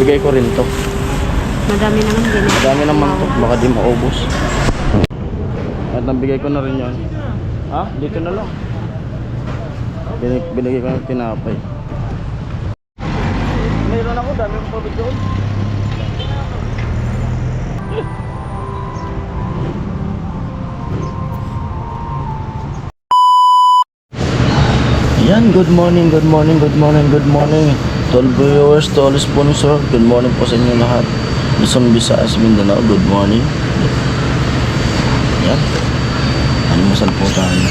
Bigay ko rin to. Madami naman din. Madami naman to. Baka di maubos. At nabigay ko na rin yun. Ha? Dito na lang. Binigay ko ng tinapay. Mayroon ako. Dami kong pabig doon. Yan, good morning, good morning, good morning, good morning to all viewers, to all sponsor. Good morning po sa inyo lahat. Luzon, Visayas, Mindanao, good morning. Yan, almusal po tayo.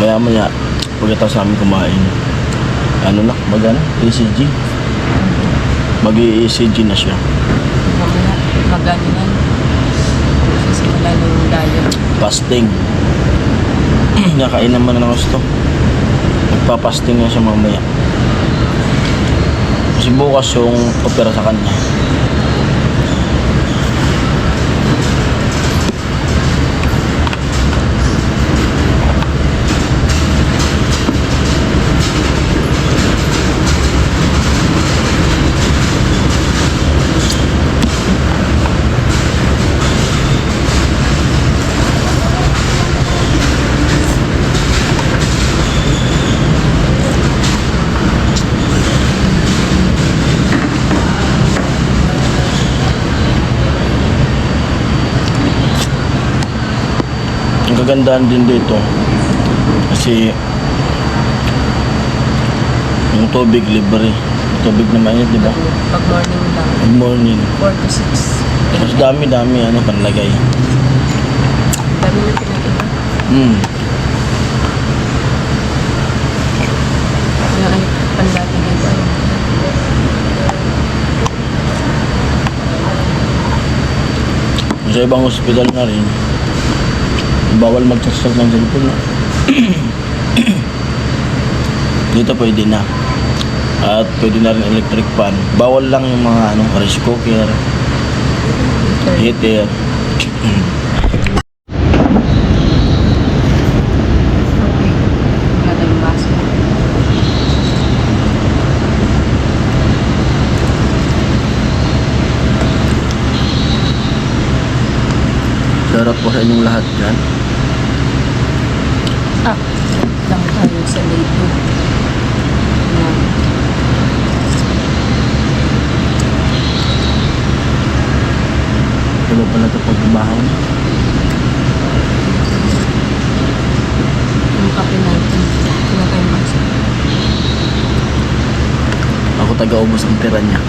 Maya maya pagkatapos namin kumain, ano na, magana, ECG. Mag-ECG na siya. Magano na. Sisimula ng diet. Fasting. Nakain naman ng gusto. Magpa-fasting na siya mamaya. Kasi bukas yung opera sa kanya. Ang kagandahan din dito kasi yung tubig libre, tubig na mainit, di ba? Pag morning lang. Good morning. 4 to 6. Mas dami ano panlagay. Dami na pinag-iba. Yung ay panlagi dito. Sa ibang hospital na rin, bawal mag-charge ng cellphone na. Dito pwede na. At pwede na rin electric fan. Bawal lang yung mga rice cooker, heater. Okay. Madang baso. Sarap po sa inyong lahat dyan. Lang tayo sa late. Tulo pala ito pagbabahaw. Yung kape natin. Wala tayong baso. Ako taga-ubos ang tira niya.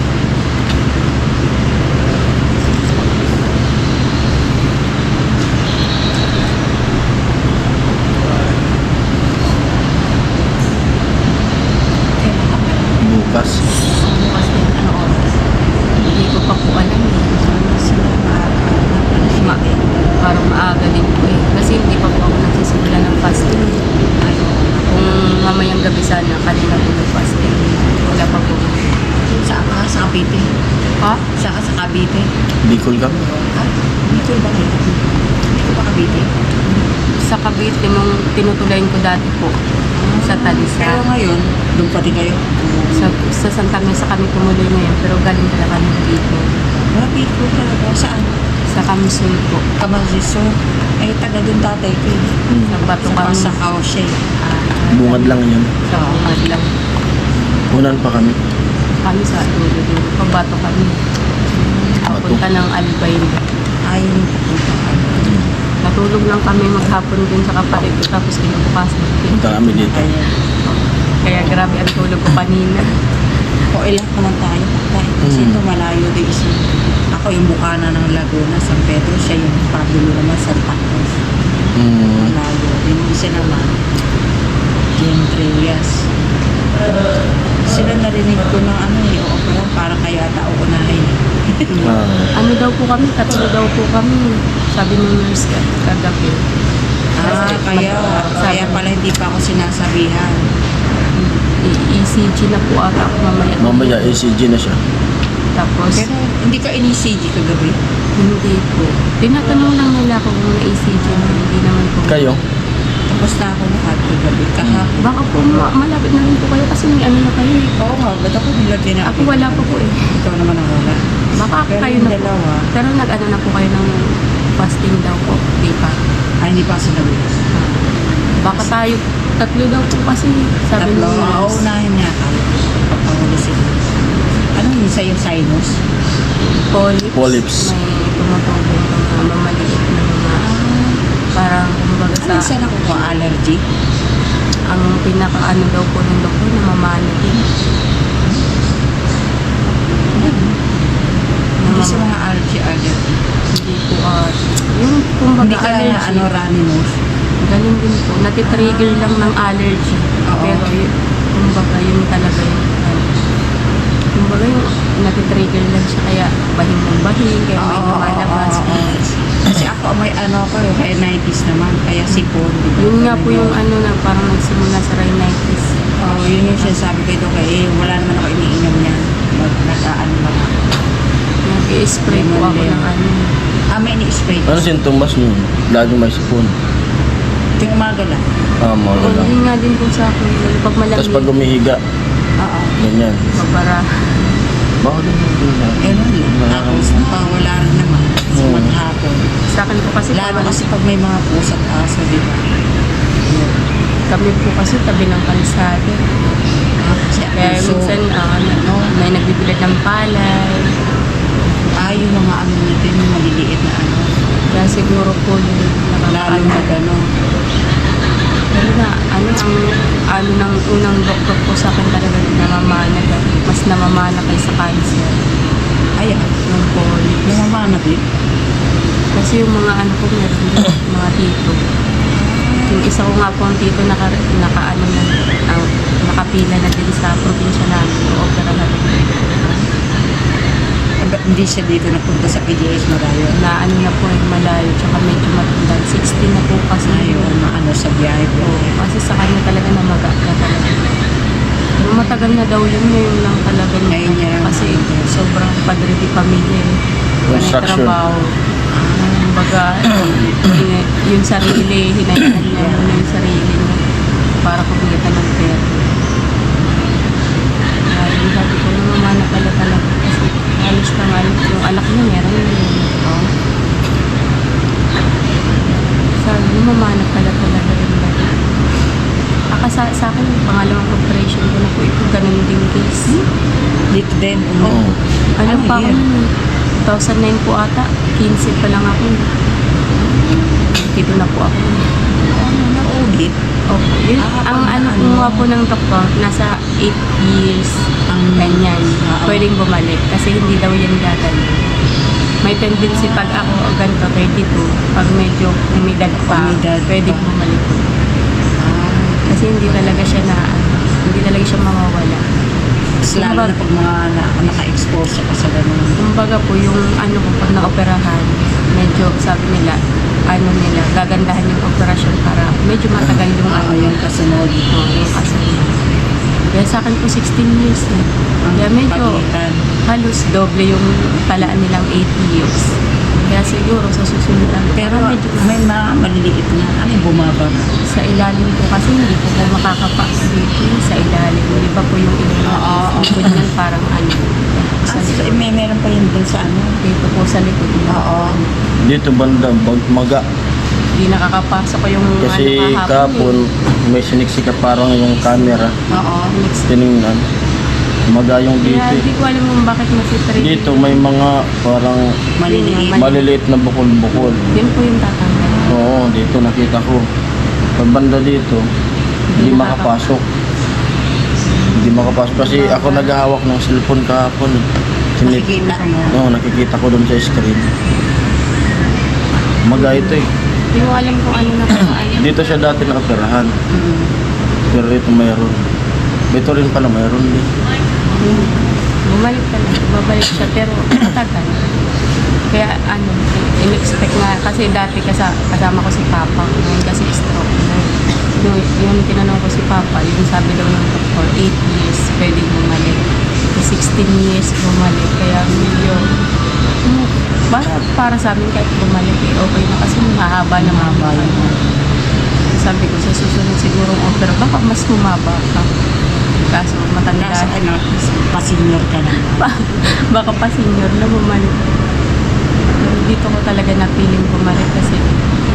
Bukas. Bukas din, ano oras? Hindi ko pa po alam eh. Parang maaga din po eh. Kasi hindi pa po ako nagsisimula ng fasting. Ano, kung mamayang gabi sana, kanina po nag-fasting. Wala pa po. Saan ka? Sa Cavite? Ha? Saan ka sa Cavite? Bicol ka? Ha? Bicol ba kayo? Hindi ko pa Cavite. Sa Cavite, nung tinutulayin ko dati po. Sa Pero Talisa. ngayon, doon pati kayo? Sa Santa Mesa kami tumuloy ngayon. Pero galing talaga kami dito. Bicol talaga. Saan? Sa Kamsul po. Cabasiso. Ay, taga doon tatay ko. Sa Bato Sa kami. Pasa Kaoshe. Bungad lang yun. Sa Bungad lang. Unan pa kami. Kami sa dulo din. Pabato kami. Papunta ng Albayn. Ay, pupunta ka. Natulog lang kami maghapon din sa kapatid ko tapos kinabukasan. Punta kami dito. Ayan. Kaya grabe ang tulog ko kanina. O, ilan naman tayo. Kasi ito malayo din isa. Ako yung Bukana ng Laguna, San Pedro. Siya yung Padulo naman, Santa Cruz. Malayo. Yung isa naman, Jane Trias. Sila narinig ko ng opera, para kaya tao unahin. Ano daw po kami? Tatlo daw po kami. Sabi ng nurse kagabi. Kaya pala hindi pa ako sinasabihan. ECG na po ata ako mamaya. Mamaya ECG na siya. Tapos, Pero hindi ka in-ECG kagabi? Hindi po. Tinatanong lang nila ako kung na-ECG na hindi naman po. Kayo? Tapos na ako lahat kagabi. Kahapon. Baka po malapit na rin po kayo kasi may ano na kayo eh. Oo nga, ba't ako nilagyan na? Ako wala pa po eh. Ikaw naman ang wala. Baka Pero kayo yung na po. dalawa, Pero nag-ano na po kayo ng fasting daw po. Di pa. ay hindi pa sinabi. Baka tayo, tatlo daw po kasi sabi Tatlo, nung nurse. uunahin niya ako. Pagpahuli sila. Ano yung sa'yo, sinus? Polyps. May tumutubong mga mamaliit na mga parang kumbaga Ano sa saan ako ko? Allergy? ang pinaka-ano daw po ng doktor na mamana din. Hindi sa mga allergy. Hindi po yung kumbaga Hindi ka allergy. ano, runny nose. Ganun din po. Natitrigger lang ng allergy. Oo. Pero yun, kumbaga yun talaga yung kumbaga yung natitrigger lang siya kaya bahing ng bahing kaya may lumalabas. Kasi ako may ano ko, rhinitis naman, kaya sipon. Diba? Yun nga po yung ano na parang nagsimula sa rhinitis. Oo, yun yung sinasabi ko ito kay wala naman ako iniinom niyan. Nag-ano lang ako. Nag-i-spray po ako ng ano. May ini-spray. Ano sintomas nyo? Lagi may sipon. Yung umaga lang. Mga lang. Hindi nga din po sa akin. Pag malamig. Tapos pag umihiga, Oo. ganyan. Magbara. Bakit Ganun lang. Tapos wala rin naman. Sa Oo. maghapon. Sa akin po kasi Lalo parang- kasi pag may mga pusat aso, di ba? Yun. kami po kasi tabi ng kalsada. Kasi Kaya puso. minsan may nagbibilad ng palay. Yung mga ano natin, yung maliliit na ano. Kaya siguro po yung Lalo na gano'n. Pero na, ano ng unang doktor po sa akin talaga namamana. Mas namamana kaysa cancer. Ayan. Yung polyps. Namamanap yun. Kasi yung mga ano po meron din, mga tito. Yung isa ko nga po ang tito nakapila na din sa probinsya namin. Yung opera na rin. Ba't hindi siya dito napunta sa PDS Marayo? Na ano na po yung malayo. Tsaka medyo matanda. 16 na po kasi. Ayun, maano sa biyahe po. Kasi sa kanya talaga namaga na talaga. Pero matagal na daw yun. Ngayon lang talaga niya. Ngayon niya lang. Kasi sobrang padre di pamilya. Wala Construction. trabaho. Kumbaga, yung sarili, hinayahan niya muna yung sarili niya para kumita ng pera. Kaya yung sabi ko, namamana pala talaga kasi halos na nga yung anak niya meron yun. Sabi, namamana pala talaga rin ba? Sa akin, yung pangalawang operation ko na po ito, ganun din case. Dito din. Oo. Ano Ano pa ako yun? nun? 2009 po ata, 15 pa lang ako. Dito na po ako. Ano, naulit. Okay. Yun, ang ano po nga po ng doktor, nasa 8 years ang ganyan. Pwedeng bumalik kasi hindi daw yan gagawin. May tendency pag ako ganito 32, pag medyo umidad pa, Umidad pwedeng pa. bumalik. Kasi hindi talaga siya hindi talaga siya mawawala. Mas lalo na pag mga naka-expose siya pa sa ganun. Kumbaga po yung ano po pag naoperahan, medyo sabi nila, gagandahan yung operasyon para medyo matagal yung Yung kasunod. yung kasunod. Kaya sa akin po 16 years na. Kaya medyo Pagitan. halos doble yung talaan nilang 8 years. Kaya siguro sa susunod lang. Pero may mga maliliit na, ano yung bumaba na? Sa ilalim po kasi hindi po makakapa dito sa ilalim. Di ba po yung ilalim? Likod niyan parang ano. Sa likod. Meron pa yun dun sa ano? Dito po sa likod. Oo. Dito banda, maga. Hindi nakakapasok yung Kasi kahapon, may siniksika parang yung camera. Oo. Next. Tinignan. Maga yung dito. Kaya hindi ko alam kung bakit nasitrigger. Dito may mga parang Maliliit. maliliit na bukol-bukol. Yun po yung tatanggal. Oo, dito nakita ko. Pag banda dito, hindi makapasok. Hindi makapasok kasi ako naghahawak ng cellphone kahapon. Nakikita mo. Oo, nakikita ko doon sa screen. Maga ito eh. Hindi ko alam kung ano na ano. Dito siya dati na-operahan. Pero ito mayroon. Ito rin pala mayroon din. Bumalik talaga. Babalik siya pero matagal. Kaya ano, in-expect nga. Kasi dati kasama ko si Papa. Ngayon kasi stroke na. Yung tinanong ko si Papa, yung sabi daw ng doktor, 8 years pwedeng bumalik. 16 years bumalik. Kaya medyo, para sa amin kahit bumalik eh, okay na kasi mahaba na Mahaba mahaba. yun. Sabi ko sa susunod sigurong offer, baka mas bumaba pa. Kaso matanda. Nasa ano, pa-senior ka na. Baka pa senior na bumalik. Pero dito ko talaga napiling bumalik kasi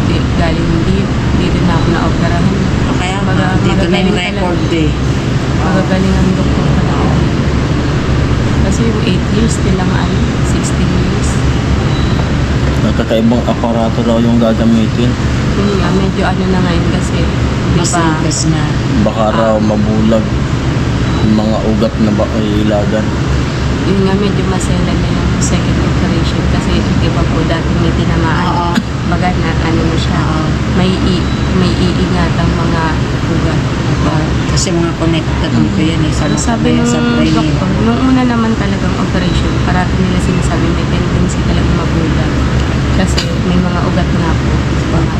hindi din ako na-operahan. O kaya dito na yung record eh. Magagaling ang doktor talaga. Kasi yung 8 years nilang 16 years. Nakakaibang aparato raw yung gagamitin. Yun nga, medyo na ngayon kasi, di Mas ba? ipes na. Baka raw mabulag yung mga ugat na ilagan. Yun nga, medyo masela na yung second operation kasi di ba po dati may tinamaan. Oo. Baga na mo siya. Oo. May iingat ang mga ugat. Kasi mga connected dito yan eh. Pero sabi sa ng brain doktor, nung una naman talagang operation, parati nila sinasabi may tendency talaga mabulag. Kasi may mga ugat nga po.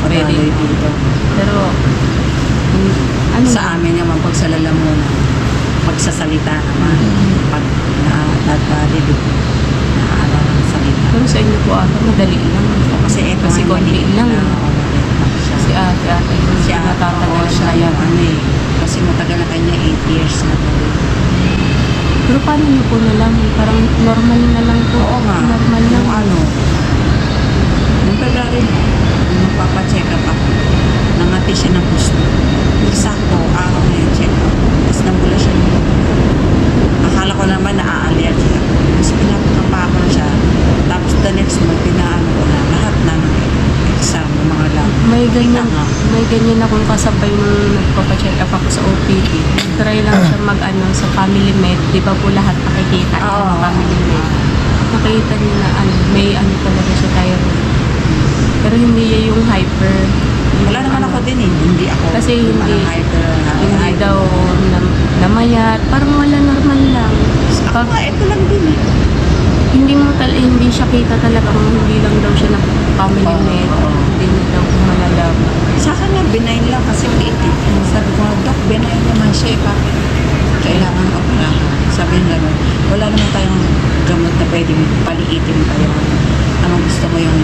Pwede. dito. Pero, ano Sa amin naman, pag sa lalamunan, pagsasalita naman, pag nagbalid, naala ng salita. Pero sa inyo po ata, madali lang. Kasi ito Kasi ay konti maliit lang. na, maliit lang siya. Si ate yung Si ate, natatagalan siya kaya. yung ano eh. Kasi matagal na kanya 8 years na po. Pero paano niyo po nalaman? Parang normal na lang po. Oo nga. Normal lang. Yung ano, nung February, magpapacheck up ako. Nangati siya ng gusto. Sakto, araw na yung check up. Tapos nabula siya ng akala ko naman na-a-alert siya. Tapos pinapakapa ko na siya. Tapos the next month, pinaano ko na lahat na ng exam, ng mga lab. May ganyan akong kasabay nung nagpapacheck up ako sa OPD. Try lang siya sa family med. Di ba po lahat nakikita niya Oo. ng family med. Nakita niya na may talaga siya thyroid. Pero hindi niya yung hyper. Wala naman ako din eh. Hindi ako. Kasi parang hindi daw namayat. Parang wala, normal lang. Ako nga, ito lang din eh. Hindi siya kita talaga kung hindi lang daw siya na family Oo, med. oo. Hindi niya daw malalaman. Sa akin nga, benign lang kasi late eh. Sabi ko, Dok, benign naman siya eh. Bakit kailangan operahan? Sabi niya gano'n, wala naman tayong gamot na pwedeng paliitin pa yun. Anong gusto mo yung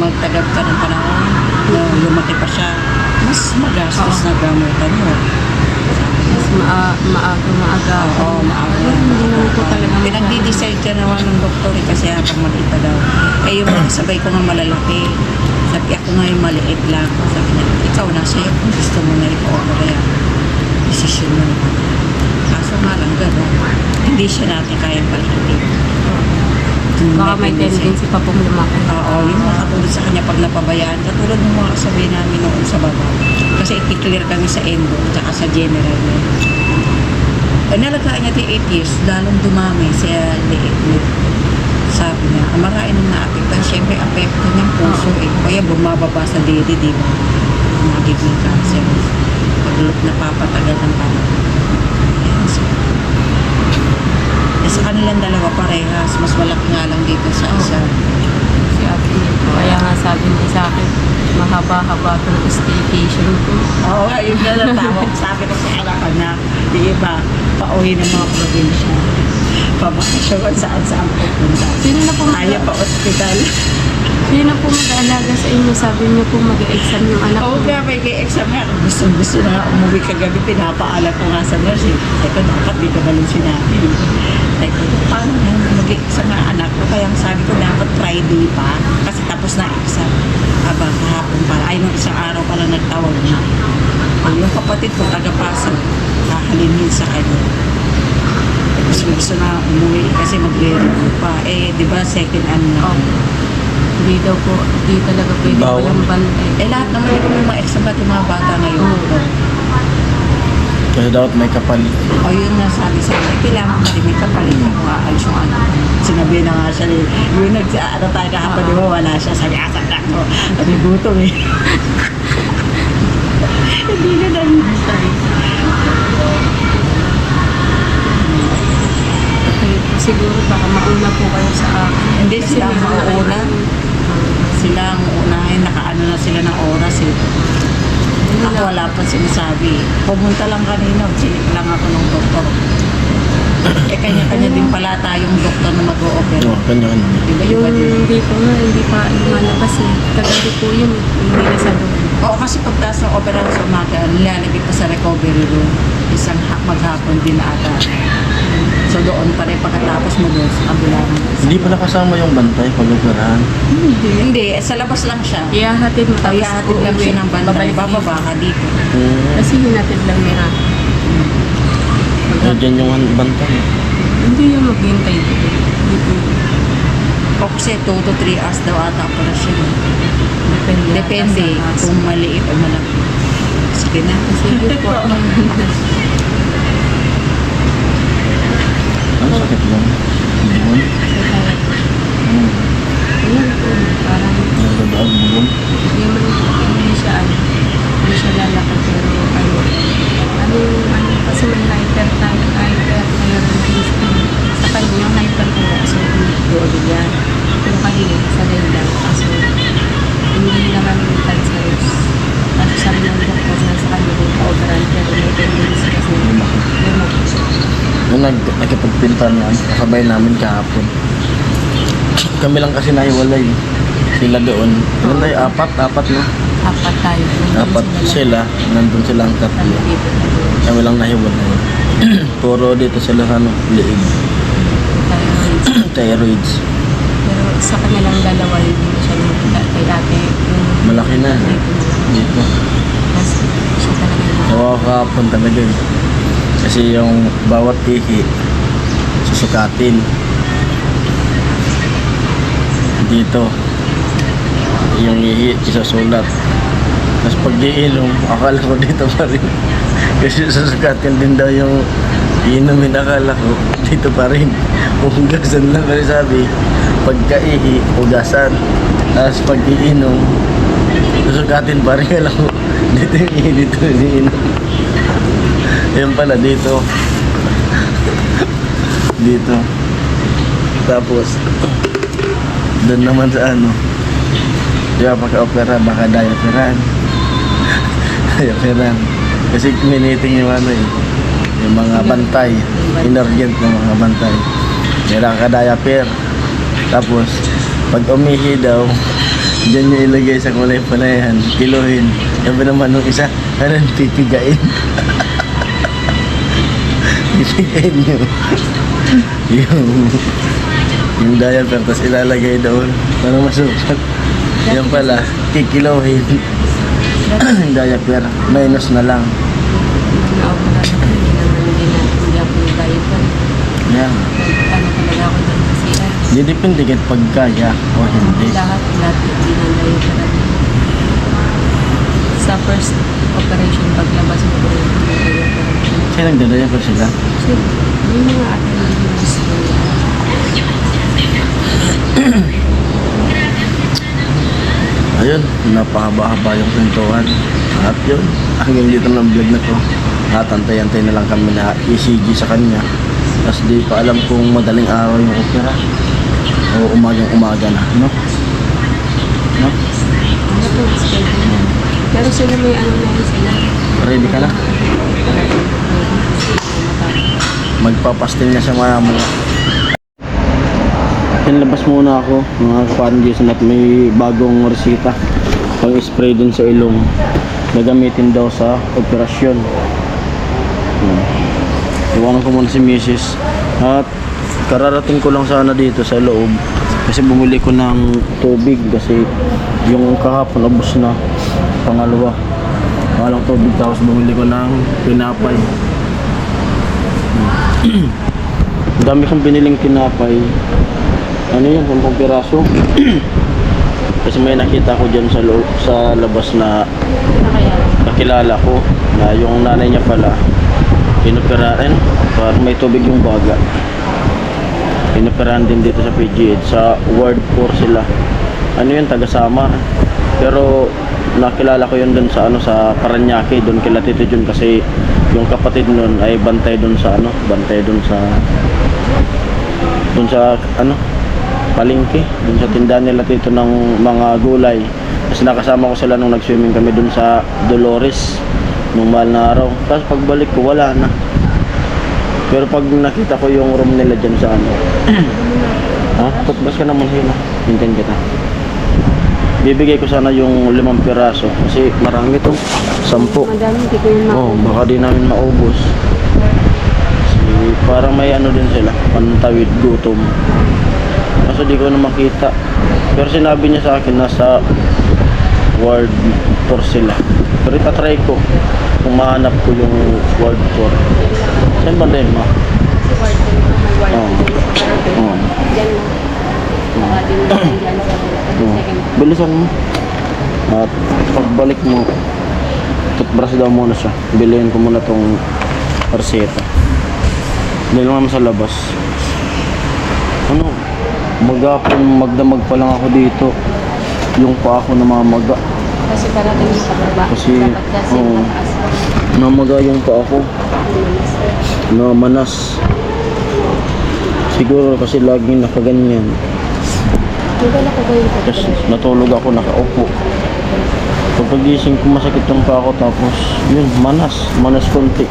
magtagal ka ng panahon na lumaki pa siya? Mas magastos na gamutan mo. Mas maaga. Oo, maaga. Hindi naman po talaga. Pinagdi-decide ka naman ng doktor eh, kasi habang maliit pa daw. Eh yung mga sabay ko nga malalaki. Sabi ako nga yung maliit lang. Sabi niya, ikaw na sa'yo kung gusto mo na i-opera yan. Decision mo naman. Kaso nga lang gano'n. Hindi siya natin kayang paliitin. Baka may tendency pa pong lumaki. Oo, yung mga katulad sa kanya pag napabayaan, katulad ng mga kasabay namin noon sa baba. Kasi i-clear kami sa endo, tsaka sa general. Eh, nalagaan niya 8 years, lalong dumami siya liit niya. Sabi niya, marain ang naapektan. Siyempre, apekto niyang puso eh. Kaya bumababa sa dede, di ba? Magiging cancer. Pag napapatagal ng panahon. Ayan, so. Eh, sa kanilang dalawa parehas, mas malaki nga lang dito sa isa. Si ate niya po. Kaya nga sabi niya sa akin, mahaba-haba itong staycation ko. Oo nga, yun na natawag. Sabi ko sa anak ko na, di ba, pauwi ng mga probinsya. Pabakasyon kung saan-saan pupunta. Sino na po Kaya pa ospital. Sino na po mag-aalaga sa inyo? Sabi niyo po mag-exam yung anak Oo ko. nga, may exam nga. Gusto na nga umuwi kagabi, pinapaalam ko nga sa nurse. Ito dapat dito na lang sinabi. Like, paano nga mag-exam nga anak ko? Kaya sabi ko dapat Friday pa. Kasi tapos na exam. Aba, kahapon pala. Ay, nung isang araw pala nagtawag na. Yung kapatid ko, taga-pasa, kahalinin sa kanya. Gusto na umuwi kasi mag-review pa. Eh, di ba, second ano na. Hindi daw po, hindi talaga pwede Bawal. walang bantay. Eh, lahat naman ito may mga exam yung mga bata ngayon. Kaya dapat may kapalit. O yun nga sabi sa akin, kailangan ka rin may kapalit na kung aalis yung ano. Sinabi na nga siya, yung ano tayo kahapon, di ba, wala siya. Sabi, asak na ako. Sabi, gutom eh. Hindi na nangintay. Okay, siguro baka mauna po kayo sa akin. Hindi Kasi sila ang meron na mauuna. kayong- Sila ang unahin, nakaano na sila ng oras eh. Ako wala pa sinasabi. Pumunta lang kanina, sinik lang ako ng doktor. Kanya-kanya din pala tayong doktor na mag-o-opera. Oh, kanya-kanya. Iba-iba Yung din. dito nga, hindi pa lumalabas eh. Kagabi po yun, hindi na sa doon. Oo, kasi pagtaas ng opera sa umaga, nilalagay pa sa recovery room. Isang maghapon din ata. So doon pa rin pagkatapos mo doon sa kabilang. Hindi pala kasama yung bantay pag operahan. Hindi, sa labas lang siya. Iyahatid mo, tapos Iyahatid lang siya ng bantay. babalik Bababa ka dito. Kasi hinatid lang nila. Diyan yung bantay. Hindi yung maghintay dito. Dito. O kasi 2 to 3 hours daw ata ang operasyon. Depende. Depende Sa kung maliit o malaki. Sige na. Sige po. Ano sakit lang? Bugon? Ayan po, parang Nagdadaag bugon? hindi siya lalakad pero kasi may hyperthyroidism sa kanya yung hyper ko so doon yan pero kanina sanay lang kaso hindi naman cancerous kasi sabi ng doktor na sa kanya yung pa-operan pero may tendency kasi lumaki Nung nagkipagpinta na, kasabay namin kahapon. Kami lang kasi nahiwalay. Sila doon. Ilan tayo? Apat no? apat tayo Apat sila. Nandun sila ang tatlo. dito Kami lang nahiwalay. Puro dito sila sa ano, liig. Thyroids. pero sa kanilang dalawa hindi masyadong kita kay ate yung Malaki na. dito na lang Dito. kasi siya talaga yung Kawawa kahapon talaga eh. Kasi yung bawat ihi, susukatin. Dito. Yung ihi, isasulat. Tapos pag iinom, akala ko dito pa rin. Kasi susukatin din daw yung iinumin, akala ko dito pa rin. Hugasan lang kasi sabi. Pagka-ihi, hugasan. Tapos pag iinom, susukatin pa rin. Alam ko, dito yung ihi, dito yung iinom. Ayun pala, dito. Dito. Tapos, doon naman sa ano. Di ba pagka-opera, baka diaperan. Diaperan. Kasi miniting yung ano eh. Yung mga bantay. Inorgent ng mga bantay. Kailangan ka diaper. Tapos, pag umihi daw, dyan yung ilagay sa kulay palayan. Kiluhin. Sabi naman nung isa, ano, pipigain. Pipigain nyo. yung diaper, tapos ilalagay doon para masukat. Yan pala, kikilohin. Yung diaper, minus na lang. na-opera ko hindi naman hindi ako nag-diaper Yan. ano talaga ako doon kasi Di depende kahit pagkaya o hindi. lahat hindi na diaper sa first operation paglabas mo ko yung diaper Kasi nagda-diaper sila. kasi yung mga ate na gusto Ayun, napahaba-haba yung pintuan. At yun, hanggang dito ng vlog na to. At antay-antay na lang kami na ECG sa kanya. Tapos di pa alam kung madaling araw yung opera. O umagang-umaga na, no? No? ano to schedule pero sila may ano na yun sila Ready ka na? Magpapasting na siya maraming. Labas muna ako mga kapandisan at may bagong resita pang spray din sa ilong gagamitin daw sa operasyon. Iwanan ko muna si Mrs. At kararating ko lang sana dito sa loob kasi bumili ko ng tubig kasi yung kahapon ubos na pangalawa walang tubig tapos bumili ko ng tinapay. Ang dami kong biniling tinapay. Ano yun, 10 piraso. Kasi may nakita ko dyan sa loob, sa labas na nakilala ko na yung nanay niya pala inoperahan, parang may tubig yung baga. Inoperahan din dito sa PGH, sa Ward 4 sila. Ano yun, taga-Samar. Pero nakilala ko yun dun sa ano, sa Paranaque, dun kila Tito Jun kasi yung kapatid nun ay bantay dun sa ano, bantay dun sa ano, palengke, dun sa tindahan nila dito ng mga gulay. Kasi nakasama ko sila nung nag-swimming kami dun sa Dolores nung mahal na araw. Tapos pagbalik ko wala na. Pero pag nakita ko yung room nila dyan sa ano, ha? Tutbas ka naman sila. Hintayin kita. Bibigay ko sana yung 5 piraso kasi marami to. 10. Madami, hindi ko yun Oh, baka di namin maubos. Kasi parang may ano din sila, pantawid gutom. Kaso di ko na makita. Pero sinabi niya sa akin nasa Ward 4 sila. Pero itatry ko kung mahanap ko yung Ward 4. Saan ba din ma? Oh. Oh. Diyan lang. Baka din diyan sa second. Bilisan mo. At pagbalik mo, toothbrush daw muna siya. Bilhin ko muna tong reseta. Dahil naman sa labas. Ano? Magdamag pa lang ako dito. Yung pa ako namamaga. Kasi parating nakababa. Kasi, dapat kasi oo. mataas pa. Namaga yung pa ako. Namanas. Siguro kasi laging nakaganyan. Magdala ko ba yung Tapos natulog ako nakaupo. Pagkagising ko masakit yung pa ako tapos yun, manas konti.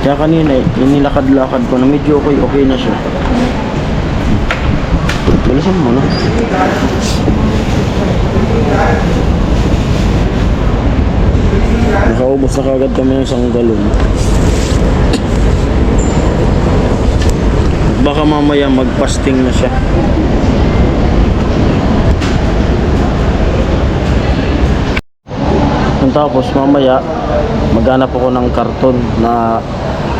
Kaya kanina inilakad-lakad ko na medyo okay na siya. Bilisan mo na. Nakaubos na kagad kami ng isang galon. Baka mamaya mag-fasting na siya. Tapos mamaya maghanap ako ng karton na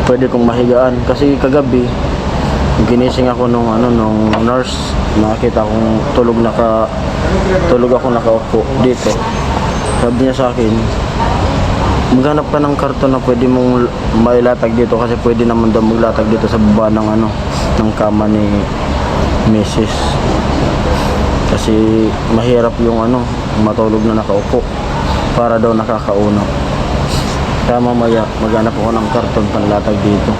pwede kong mahigaan kasi kagabi ginising ako nung nurse, nakita kong tulog ako nakaupo dito. Sabi niya sa akin, maghanap ka ng karton na pwede mong mailatag dito kasi pwede naman daw maglatag dito sa baba ng ng kama ni Mrs. Kasi mahirap yung matulog na nakaupo para daw nakakauna. Kaya mamaya maghanap ako ng karton panlatag dito.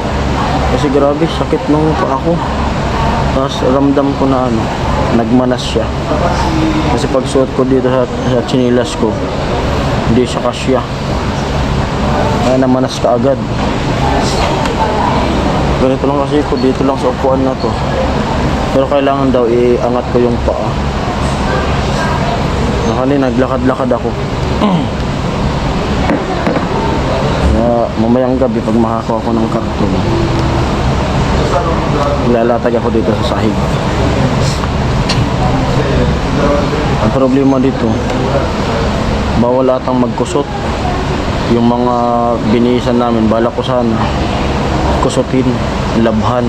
Kasi grabe sakit nung pa ako. Tapos ramdam ko na nagmanas siya. Kasi pag suot ko dito sa chinilas ko, hindi siya kasya. Kaya namanas ka agad. Ganito lang kasi ko dito lang sa upuan na to. Pero kailangan daw iangat ko yung paa. Kanina naglakad-lakad ako. Mamayang gabi pag makakuha ko ng karton, ilalatag ako dito sa sahig. Ang problema dito, bawal atang magkusot. Yung mga binihisan namin, balak ko sana kusutin, labhan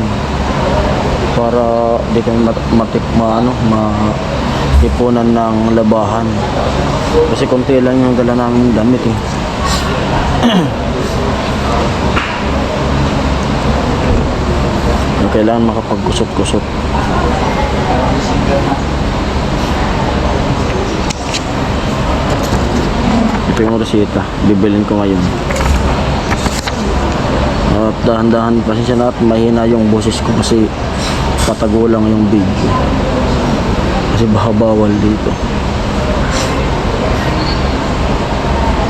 para di kami ipunan ng labahan. Kasi konti lang yung dala namin damit eh. Kailangan makapagkusot-kusot. Ito yung reseta, bibilin ko ngayon. At dahan-dahan, pasensya na at mahina yung boses ko kasi patago lang yung video. Kasi baka bawal dito.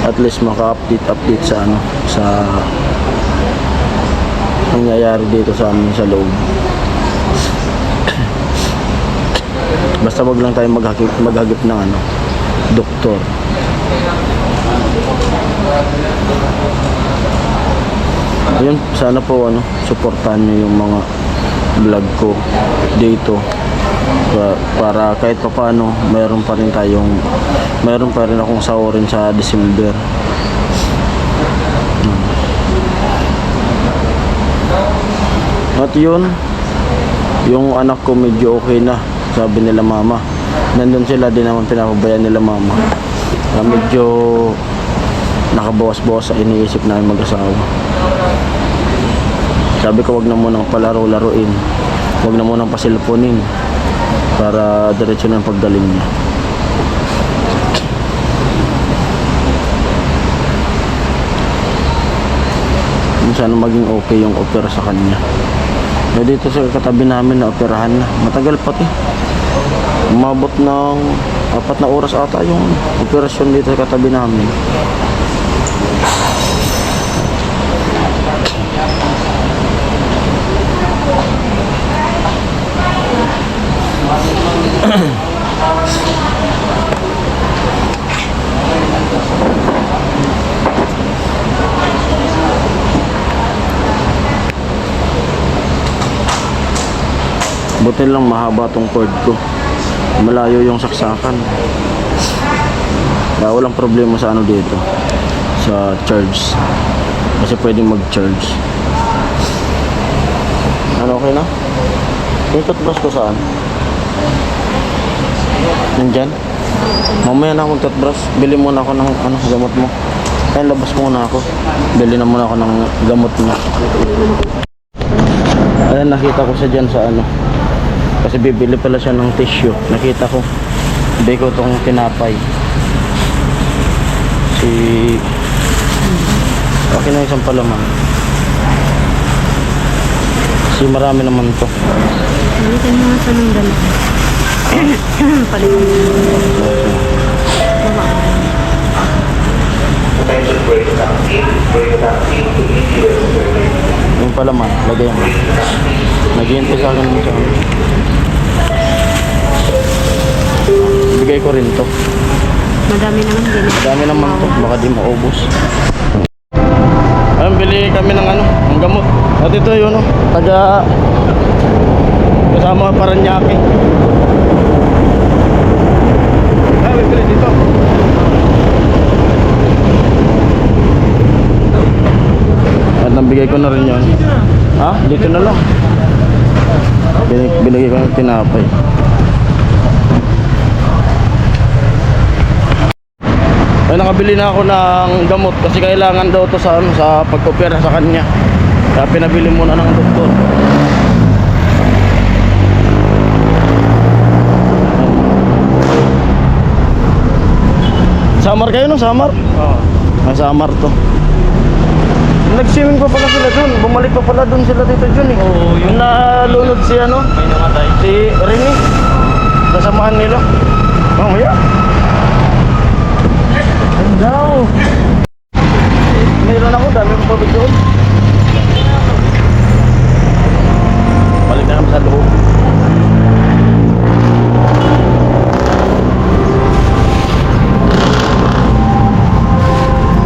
At least maka-update sa nangyayari dito sa amin sa loob. Basta wag lang tayo maghagip ng doktor. Ayun, sana po suportahan niyo yung mga vlog ko dito para kahit pa paano mayroon pa rin akong sahurin sa December. At yun, yung anak ko medyo okay na, sabi nila mama. Nandun sila, din naman pinapabayaan nila mama. Medyo nakabawas-bawas sa iniisip namin mag-asawa. Sabi ko wag na munang palaro-laruin, wag na munang pasilponin para diretso na ang paggaling niya. Sana maging okay yung opera sa kanya. Dito sa katabi namin na operahan na. Matagal pati. Umabot ng 4 na oras ata yung operasyon dito sa katabi namin. Buti lang mahaba tong cord ko. Malayo yung saksakan. Kaya walang problema sa ano dito. Sa charge. Kasi pwedeng mag-charge. Ano, okay na? Yung toothbrush ko saan? Nandyan? Mamaya na akong toothbrush. Bili muna ako ng ano, gamot mo. Kaya labas muna ako. Bili na muna ako ng gamot mo. Ayan, nakita ko siya dyan sa ano. Kasi bibili pala siya ng tissue. Nakita ko. Hindi ko itong tinapay. Okay na isang palaman. Kasi marami naman to. Balikan mo nga sa nang dala. Palikan mo. Yung palaman, lagay mo. Naghihintay sa akin mo sa akin. Bigay ko rin to. Madami naman din. Madami naman to, baka di maubos. Ayun, bili kami ng ano, ng gamot. At ito yun, no, taga kasama Paranaque. Ay, bili dito. At nabigay ko na rin yun. Ha? Dito na lang. Binigay ko ng tinapay. Ay, nakabili na ako ng gamot kasi kailangan daw to sa ano, sa pag-opera sa kanya. Kaya pinabili muna ng doktor. Samar kayo, no? Samar? Oo. Samar to. Nag-swimming pa pala sila dun. Bumalik pa pala dun sila dito dun eh. Oo, yung nalunod si ano? May namatay. Si Rini. Kasamahan nila. Mamaya. Daw. Mayroon ako, dami kong pabig doon. Balik na kami sa loob.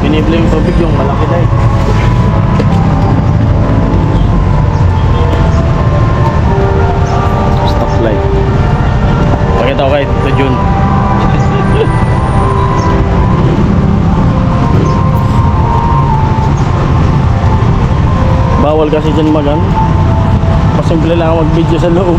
Pinibli yung pabig yung malaki na eh. Stoplight. Pakita ko kay Tito Jun. Bawal kasi dyan mag-ano. Pasimple lang mag-video sa loob.